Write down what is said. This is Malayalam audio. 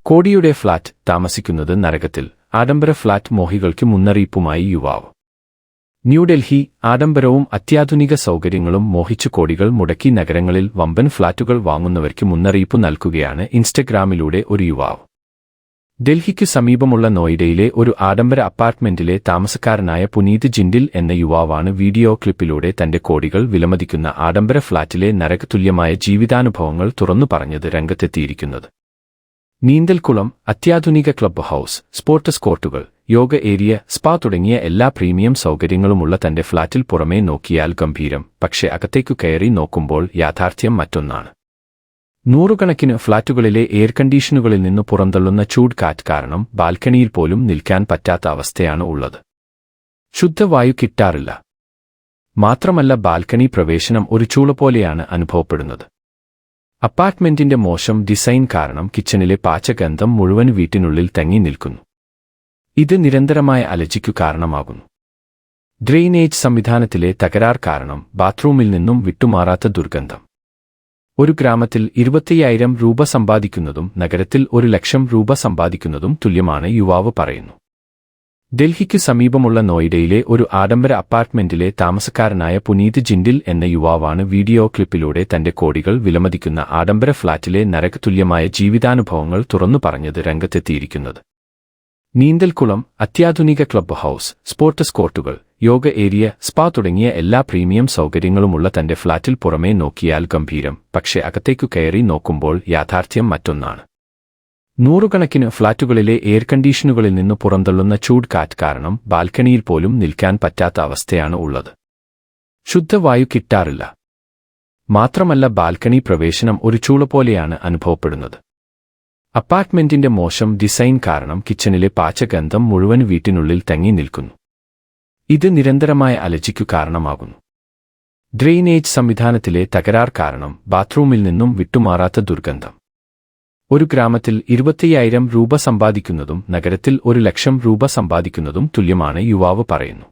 കോടിയുടെ ഫ്ളാറ്റ്, താമസിക്കുന്നത് നരകത്തിൽ. ആഡംബര ഫ്ളാറ്റ് മോഹികൾക്ക് മുന്നറിയിപ്പുമായി യുവാവ്. ന്യൂഡൽഹി. ആഡംബരവും അത്യാധുനിക സൗകര്യങ്ങളും മോഹിച്ചു കോടികൾ മുടക്കി നഗരങ്ങളിൽ വമ്പൻ ഫ്ളാറ്റുകൾ വാങ്ങുന്നവർക്ക് മുന്നറിയിപ്പ് നൽകുകയാണ് ഇൻസ്റ്റഗ്രാമിലൂടെ ഒരു യുവാവ്. ഡൽഹിക്കു സമീപമുള്ള നോയിഡയിലെ ഒരു ആഡംബര അപ്പാർട്ട്മെന്റിലെ താമസക്കാരനായ പുനീത് ജിൻഡിൽ എന്ന യുവാവാണ് വീഡിയോ ക്ലിപ്പിലൂടെ തന്റെ കോടികൾ വിലമതിക്കുന്ന ആഡംബര ഫ്ളാറ്റിലെ നരകതുല്യമായ ജീവിതാനുഭവങ്ങൾ തുറന്നു പറഞ്ഞത് രംഗത്തെത്തിയിരിക്കുന്നത്. നീന്തൽക്കുളം, അത്യാധുനിക ക്ലബ്ബ് ഹൌസ്, സ്പോർട്സ് കോർട്ടുകൾ, യോഗ ഏരിയ, സ്പാ തുടങ്ങിയ എല്ലാ പ്രീമിയം സൗകര്യങ്ങളുമുള്ള തന്റെ ഫ്ളാറ്റിൽ പുറമേ നോക്കിയാൽ ഗംഭീരം, പക്ഷേ അകത്തേക്കു കയറി നോക്കുമ്പോൾ യാഥാർത്ഥ്യം മറ്റൊന്നാണ്. നൂറുകണക്കിന് ഫ്ളാറ്റുകളിലെ എയർ കണ്ടീഷനുകളിൽ നിന്ന് പുറന്തള്ളുന്ന ചൂട് കാറ്റ് കാരണം ബാൽക്കണിയിൽ പോലും നിൽക്കാൻ പറ്റാത്ത അവസ്ഥയാണ് ഉള്ളത്. ശുദ്ധവായു കിട്ടാറില്ല. മാത്രമല്ല ബാൽക്കണി പ്രവേശനം ഒരു ചൂള പോലെയാണ് അനുഭവപ്പെടുന്നത്. അപ്പാർട്ട്മെന്റിന്റെ മോശം ഡിസൈൻ കാരണം കിച്ചണിലെ പാചകഗന്ധം മുഴുവൻ വീട്ടിനുള്ളിൽ തങ്ങി നിൽക്കുന്നു. ഇത് നിരന്തരമായ അലർജിക്കു കാരണമാകുന്നു. ഡ്രെയിനേജ് സംവിധാനത്തിലെ തകരാർ കാരണം ബാത്റൂമിൽ നിന്നും വിട്ടുമാറാത്ത ദുർഗന്ധം. ഒരു ഗ്രാമത്തിൽ 25,000 രൂപ സമ്പാദിക്കുന്നതും നഗരത്തിൽ 1,00,000 രൂപ സമ്പാദിക്കുന്നതും തുല്യമാണ്, യുവാവ് പറയുന്നു. ഡൽഹിക്കു സമീപമുള്ള നോയിഡയിലെ ഒരു ആഡംബര അപ്പാർട്ട്മെന്റിലെ താമസക്കാരനായ പുനീത് ജിൻഡിൽ എന്ന യുവാവാണ് വീഡിയോ ക്ലിപ്പിലൂടെ തന്റെ കോടികൾ വിലമതിക്കുന്ന ആഡംബര ഫ്ളാറ്റിലെ നരകതുല്യമായ ജീവിതാനുഭവങ്ങൾ തുറന്നു പറഞ്ഞത് രംഗത്തെത്തിയിരിക്കുന്നത്. നീന്തൽക്കുളം, അത്യാധുനിക ക്ലബ്ബ് ഹൌസ്, സ്പോർട്സ് കോർട്ടുകൾ, യോഗ ഏരിയ, സ്പാ തുടങ്ങിയ എല്ലാ പ്രീമിയം സൗകര്യങ്ങളുമുള്ള തന്റെ ഫ്ളാറ്റിൽ പുറമേ നോക്കിയാൽ ഗംഭീരം, പക്ഷേ അകത്തേക്കു കയറി നോക്കുമ്പോൾ യാഥാർത്ഥ്യം മറ്റൊന്നാണ്. നൂറുകണക്കിന് ഫ്ളാറ്റുകളിലെ എയർ കണ്ടീഷനുകളിൽ നിന്ന് പുറന്തള്ളുന്ന ചൂട് കാറ്റ് കാരണം ബാൽക്കണിയിൽ പോലും നിൽക്കാൻ പറ്റാത്ത അവസ്ഥയാണ് ഉള്ളത്. ശുദ്ധവായു കിട്ടാറില്ല. മാത്രമല്ല ബാൽക്കണി പ്രവേശനം ഒരു ചൂള പോലെയാണ് അനുഭവപ്പെടുന്നത്. അപ്പാർട്ട്മെന്റിന്റെ മോശം ഡിസൈൻ കാരണം കിച്ചണിലെ പാചകഗന്ധം മുഴുവൻ വീട്ടിനുള്ളിൽ തങ്ങി നിൽക്കുന്നു. ഇത് നിരന്തരമായ അലർജിക്കു കാരണമാകുന്നു. ഡ്രെയിനേജ് സംവിധാനത്തിലെ തകരാർ കാരണം ബാത്റൂമിൽ നിന്നും വിട്ടുമാറാത്ത ദുർഗന്ധം. ഒരു ഗ്രാമത്തിൽ 25,000 രൂപ സമ്പാദിക്കുന്നതും നഗരത്തിൽ 1,00,000 രൂപ സമ്പാദിക്കുന്നതും തുല്യമാണ്, യുവാവ് പറയുന്നു.